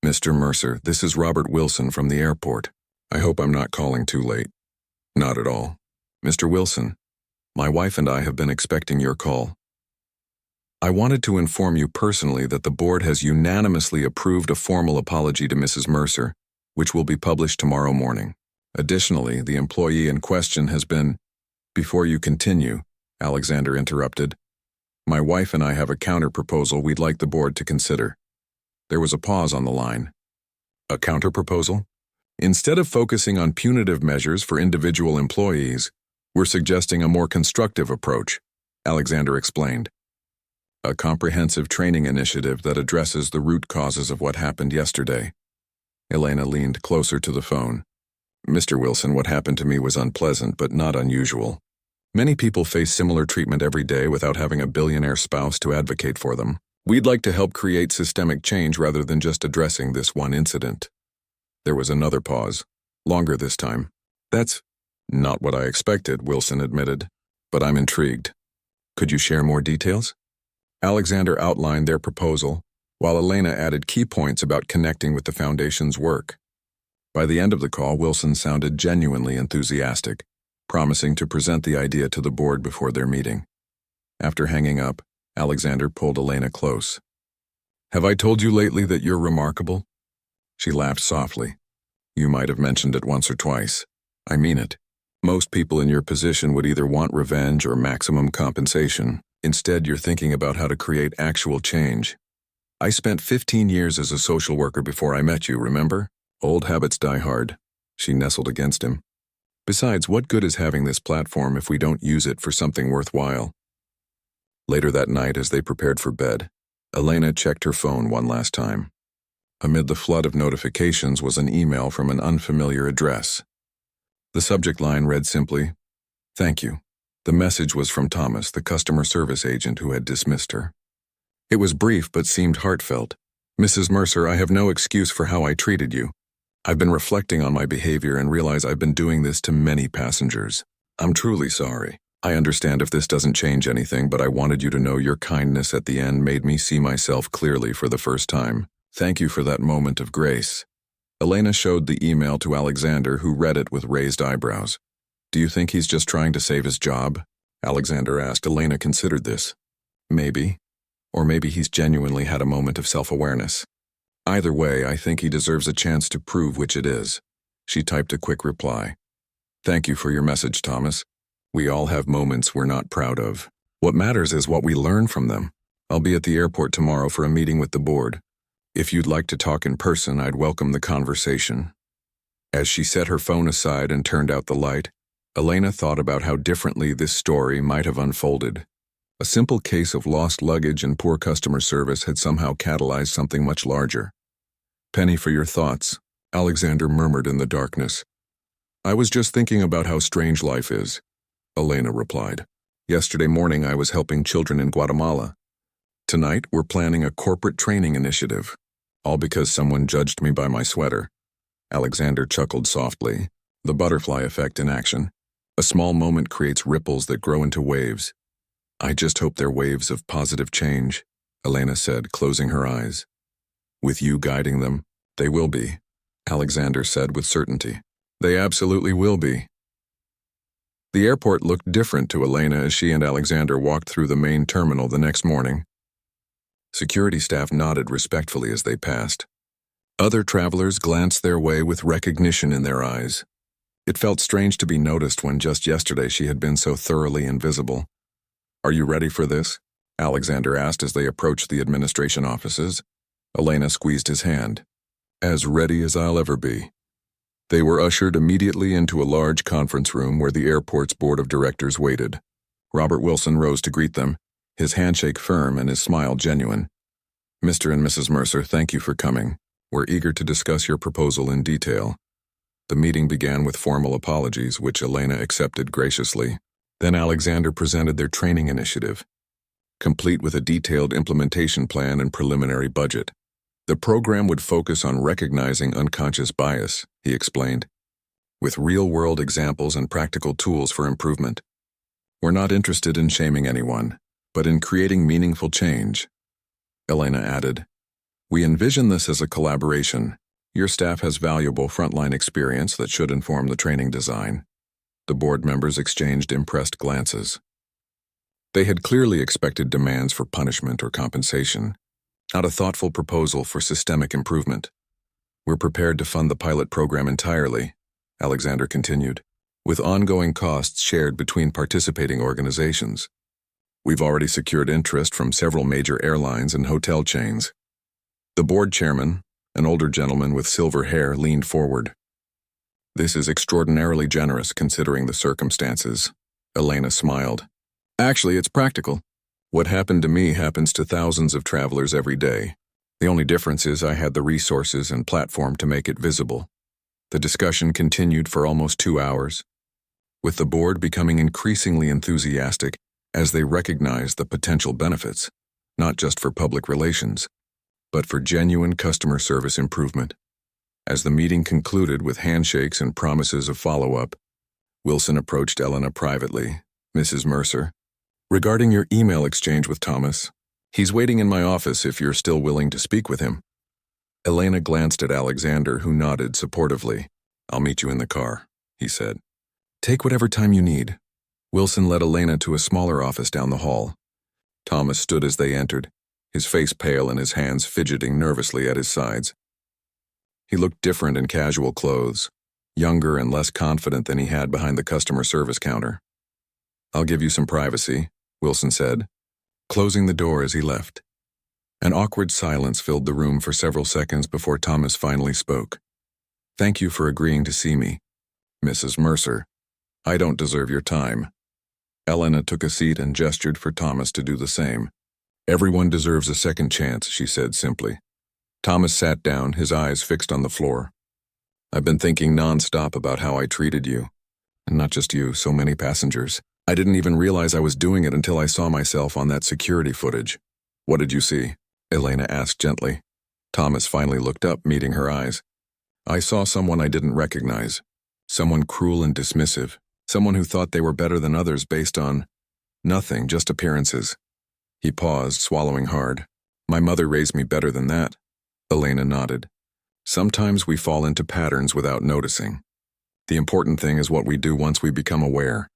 A: "Mr. Mercer, this is Robert Wilson from the airport. I hope I'm not calling too late." "Not at all. Mr. Wilson, my wife and I have been expecting your call. I wanted to inform you personally that the board has unanimously approved a formal apology to Mrs. Mercer, which will be published tomorrow morning. Additionally, the employee in question has been—" "Before you continue," Alexander interrupted, "my wife and I have a counter-proposal we'd like the board to consider." There was a pause on the line. "A counter-proposal? Instead of focusing on punitive measures for individual employees, we're suggesting a more constructive approach," Alexander explained. "A comprehensive training initiative that addresses the root causes of what happened yesterday." Elena leaned closer to the phone. "Mr. Wilson, what happened to me was unpleasant but not unusual. Many people face similar treatment every day without having a billionaire spouse to advocate for them. We'd like to help create systemic change rather than just addressing this one incident." There was another pause, longer this time. "That's not what I expected," Wilson admitted, "but I'm intrigued. Could you share more details?" Alexander outlined their proposal, while Elena added key points about connecting with the foundation's work. By the end of the call, Wilson sounded genuinely enthusiastic, promising to present the idea to the board before their meeting. After hanging up, Alexander pulled Elena close. "Have I told you lately that you're remarkable?" She laughed softly. "You might have mentioned it once or twice. I mean it. Most people in your position would either want revenge or maximum compensation. Instead, you're thinking about how to create actual change. I spent 15 years as a social worker before I met you, remember? Old habits die hard." She nestled against him. "Besides, what good is having this platform if we don't use it for something worthwhile?" Later that night, as they prepared for bed, Elena checked her phone one last time. Amid the flood of notifications was an email from an unfamiliar address. The subject line read simply, "Thank you." The message was from Thomas, the customer service agent who had dismissed her. It was brief but seemed heartfelt. "Mrs. Mercer, I have no excuse for how I treated you. I've been reflecting on my behavior and realize I've been doing this to many passengers. I'm truly sorry. I understand if this doesn't change anything, but I wanted you to know your kindness at the end made me see myself clearly for the first time. Thank you for that moment of grace." Elena showed the email to Alexander, who read it with raised eyebrows. "Do you think he's just trying to save his job?" Alexander asked. Elena considered this. "Maybe. Or maybe he's genuinely had a moment of self-awareness. Either way, I think he deserves a chance to prove which it is." She typed a quick reply. "Thank you for your message, Thomas. We all have moments we're not proud of. What matters is what we learn from them. I'll be at the airport tomorrow for a meeting with the board. If you'd like to talk in person, I'd welcome the conversation." As she set her phone aside and turned out the light, Elena thought about how differently this story might have unfolded. A simple case of lost luggage and poor customer service had somehow catalyzed something much larger. "Penny, for your thoughts," Alexander murmured in the darkness. "I was just thinking about how strange life is," Elena replied. "Yesterday morning I was helping children in Guatemala. Tonight we're planning a corporate training initiative, all because someone judged me by my sweater." Alexander chuckled softly, the butterfly effect in action. A small moment creates ripples that grow into waves. "I just hope they're waves of positive change," Elena said, closing her eyes. "With you guiding them, they will be," Alexander said with certainty. "They absolutely will be." The airport looked different to Elena as she and Alexander walked through the main terminal the next morning. Security staff nodded respectfully as they passed. Other travelers glanced their way with recognition in their eyes. It felt strange to be noticed when just yesterday she had been so thoroughly invisible. "Are you ready for this?" Alexander asked as they approached the administration offices. Elena squeezed his hand. "As ready as I'll ever be." They were ushered immediately into a large conference room where the airport's board of directors waited. Robert Wilson rose to greet them, his handshake firm and his smile genuine. "Mr. and Mrs. Mercer, thank you for coming. We're eager to discuss your proposal in detail." The meeting began with formal apologies, which Elena accepted graciously. Then Alexander presented their training initiative, complete with a detailed implementation plan and preliminary budget. The program would focus on recognizing unconscious bias, he explained, with real-world examples and practical tools for improvement. We're not interested in shaming anyone, but in creating meaningful change. Elena added, we envision this as a collaboration. Your staff has valuable frontline experience that should inform the training design. The board members exchanged impressed glances. They had clearly expected demands for punishment or compensation, not a thoughtful proposal for systemic improvement. We're prepared to fund the pilot program entirely, Alexander continued, with ongoing costs shared between participating organizations. We've already secured interest from several major airlines and hotel chains. The board chairman, an older gentleman with silver hair, leaned forward. This is extraordinarily generous considering the circumstances. Elena smiled. Actually, it's practical. What happened to me happens to thousands of travelers every day. The only difference is I had the resources and platform to make it visible. The discussion continued for almost 2 hours, with the board becoming increasingly enthusiastic as they recognized the potential benefits, not just for public relations, but for genuine customer service improvement. As the meeting concluded with handshakes and promises of follow-up, Wilson approached Elena privately. Mrs. Mercer, regarding your email exchange with Thomas, he's waiting in my office if you're still willing to speak with him. Elena glanced at Alexander, who nodded supportively. I'll meet you in the car, he said. Take whatever time you need. Wilson led Elena to a smaller office down the hall. Thomas stood as they entered, his face pale and his hands fidgeting nervously at his sides. He looked different in casual clothes, younger and less confident than he had behind the customer service counter. I'll give you some privacy, Wilson said, closing the door as he left. An awkward silence filled the room for several seconds before Thomas finally spoke. Thank you for agreeing to see me, Mrs. Mercer. I don't deserve your time. Elena took a seat and gestured for Thomas to do the same. Everyone deserves a second chance, she said simply. Thomas sat down, his eyes fixed on the floor. I've been thinking nonstop about how I treated you. And not just you, so many passengers. I didn't even realize I was doing it until I saw myself on that security footage. What did you see? Elena asked gently. Thomas finally looked up, meeting her eyes. I saw someone I didn't recognize. Someone cruel and dismissive. Someone who thought they were better than others based on nothing, just appearances. He paused, swallowing hard. My mother raised me better than that. Elena nodded. Sometimes we fall into patterns without noticing. The important thing is what we do once we become aware.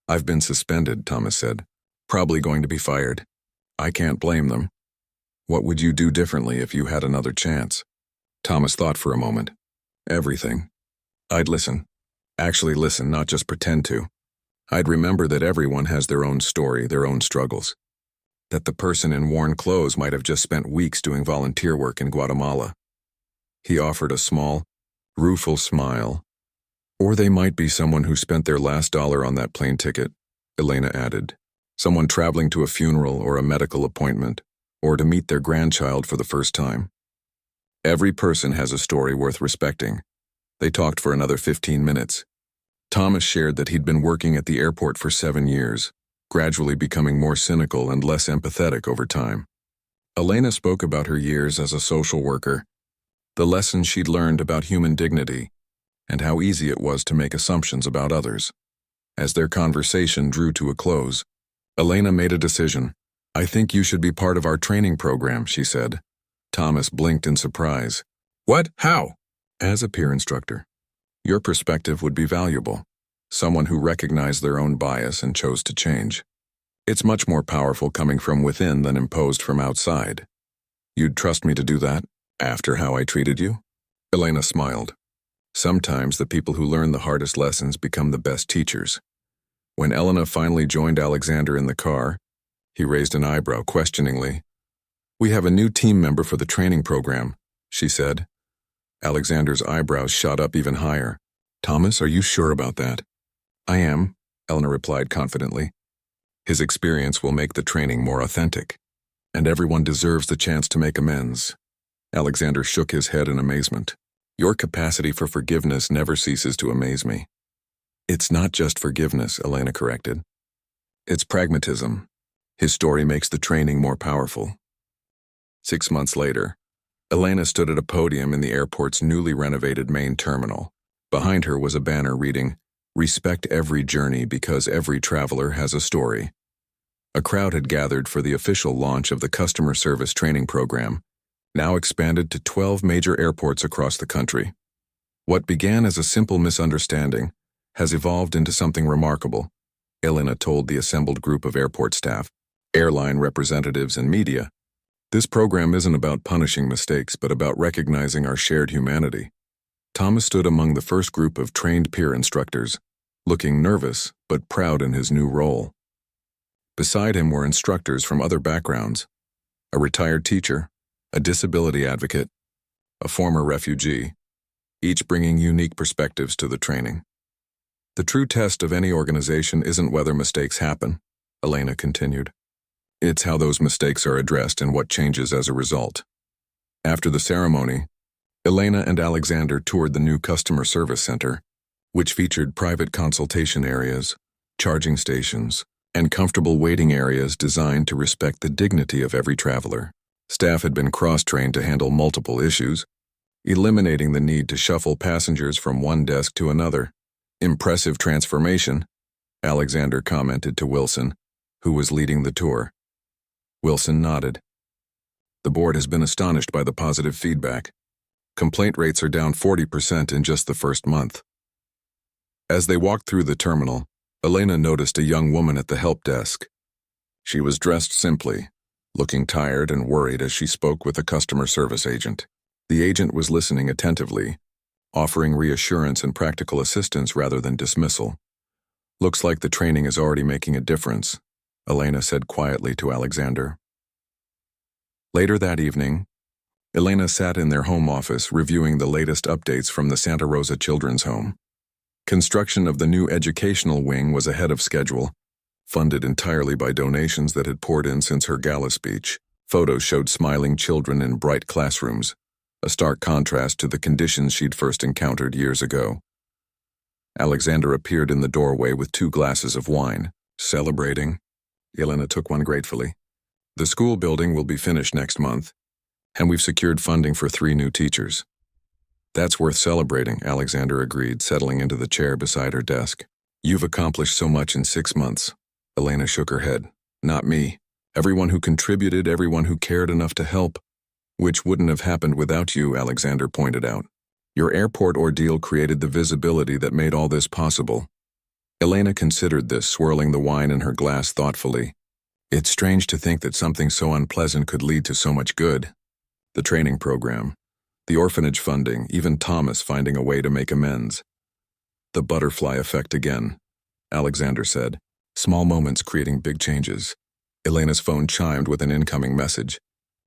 A: I've been suspended, Thomas said. Probably going to be fired. I can't blame them. What would you do differently if you had another chance? Thomas thought for a moment. Everything. I'd listen. Actually listen, not just pretend to. I'd remember that everyone has their own story, their own struggles. That the person in worn clothes might have just spent weeks doing volunteer work in Guatemala. He offered a small, rueful smile. Or they might be someone who spent their last dollar on that plane ticket, Elena added. Someone traveling to a funeral or a medical appointment, or to meet their grandchild for the first time. Every person has a story worth respecting. They talked for another 15 minutes. Thomas shared that he'd been working at the airport for 7 years, gradually becoming more cynical and less empathetic over time. Elena spoke about her years as a social worker, the lessons she'd learned about human dignity, and how easy it was to make assumptions about others. As their conversation drew to a close, Elena made a decision. I think you should be part of our training program, she said. Thomas blinked in surprise. What? How? As a peer instructor. Your perspective would be valuable. Someone who recognized their own bias and chose to change. It's much more powerful coming from within than imposed from outside. You'd trust me to do that, after how I treated you? Elena smiled. Sometimes the people who learn the hardest lessons become the best teachers. When Elena finally joined Alexander in the car, he raised an eyebrow questioningly. We have a new team member for the training program, she said. Alexander's eyebrows shot up even higher. Thomas, are you sure about that? I am, Elena replied confidently. His experience will make the training more authentic, and everyone deserves the chance to make amends. Alexander shook his head in amazement. Your capacity for forgiveness never ceases to amaze me. It's not just forgiveness, Elena corrected. It's pragmatism. His story makes the training more powerful. 6 months later, Elena stood at a podium in the airport's newly renovated main terminal. Behind her was a banner reading, "Respect every journey because every traveler has a story." A crowd had gathered for the official launch of the customer service training program, now expanded to 12 major airports across the country. What began as a simple misunderstanding has evolved into something remarkable, Elena told the assembled group of airport staff, airline representatives, and media. This program isn't about punishing mistakes, but about recognizing our shared humanity. Thomas stood among the first group of trained peer instructors, looking nervous but proud in his new role. Beside him were instructors from other backgrounds, a retired teacher, a disability advocate, a former refugee, each bringing unique perspectives to the training. The true test of any organization isn't whether mistakes happen, Elena continued. It's how those mistakes are addressed and what changes as a result. After the ceremony, Elena and Alexander toured the new customer service center, which featured private consultation areas, charging stations, and comfortable waiting areas designed to respect the dignity of every traveler. Staff had been cross-trained to handle multiple issues, eliminating the need to shuffle passengers from one desk to another. "Impressive transformation," Alexander commented to Wilson, who was leading the tour. Wilson nodded. "The board has been astonished by the positive feedback. Complaint rates are down 40% in just the first month." As they walked through the terminal, Elena noticed a young woman at the help desk. She was dressed simply, looking tired and worried as she spoke with a customer service agent. The agent was listening attentively, offering reassurance and practical assistance rather than dismissal. "Looks like the training is already making a difference," Elena said quietly to Alexander. Later that evening, Elena sat in their home office reviewing the latest updates from the Santa Rosa Children's Home. Construction of the new educational wing was ahead of schedule, funded entirely by donations that had poured in since her gala speech. Photos showed smiling children in bright classrooms, a stark contrast to the conditions she'd first encountered years ago. Alexander appeared in the doorway with 2 glasses of wine. "Celebrating?" Elena took one gratefully. "The school building will be finished next month, and we've secured funding for 3 new teachers." "That's worth celebrating," Alexander agreed, settling into the chair beside her desk. "You've accomplished so much in 6 months." Elena shook her head. "Not me. Everyone who contributed, everyone who cared enough to help. Which wouldn't have happened without you," Alexander pointed out. "Your airport ordeal created the visibility that made all this possible." Elena considered this, swirling the wine in her glass thoughtfully. It's strange to think that something so unpleasant could lead to so much good. The training program, the orphanage funding, even Thomas finding a way to make amends. "The butterfly effect again," Alexander said. "Small moments creating big changes." Elena's phone chimed with an incoming message.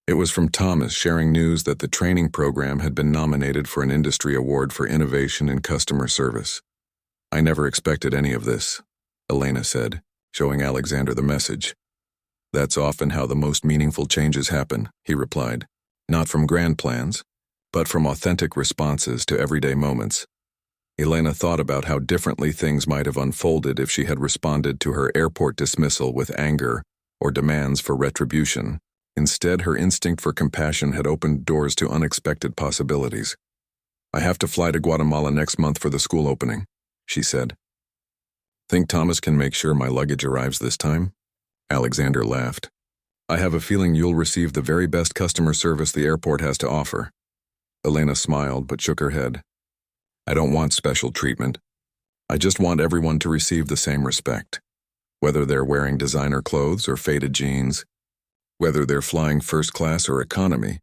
A: It was from Thomas, sharing news that the training program had been nominated for an industry award for innovation in customer service. "I never expected any of this," Elena said, showing Alexander the message. "That's often how the most meaningful changes happen," he replied. "Not from grand plans, but from authentic responses to everyday moments." Elena thought about how differently things might have unfolded if she had responded to her airport dismissal with anger or demands for retribution. Instead, her instinct for compassion had opened doors to unexpected possibilities. "I have to fly to Guatemala next month for the school opening," she said. "Think Thomas can make sure my luggage arrives this time?" Alexander laughed. "I have a feeling you'll receive the very best customer service the airport has to offer." Elena smiled but shook her head. "I don't want special treatment. I just want everyone to receive the same respect. Whether they're wearing designer clothes or faded jeans, whether they're flying first class or economy,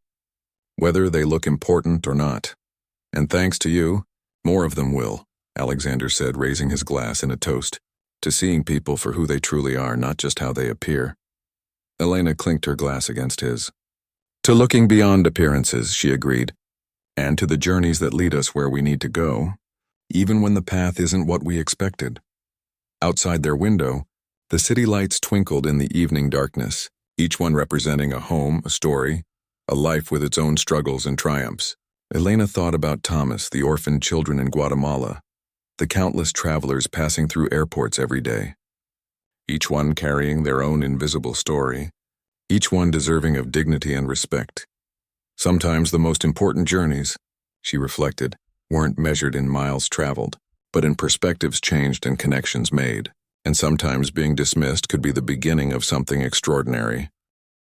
A: whether they look important or not. And thanks to you, more of them will," Alexander said, raising his glass in a toast, "to seeing people for who they truly are, not just how they appear." Elena clinked her glass against his. "To looking beyond appearances," she agreed, "and to the journeys that lead us where we need to go, even when the path isn't what we expected." Outside their window, the city lights twinkled in the evening darkness, each one representing a home, a story, a life with its own struggles and triumphs. Elena thought about Thomas, the orphaned children in Guatemala, the countless travelers passing through airports every day, each one carrying their own invisible story, each one deserving of dignity and respect. Sometimes the most important journeys, she reflected, weren't measured in miles traveled, but in perspectives changed and connections made. And sometimes being dismissed could be the beginning of something extraordinary.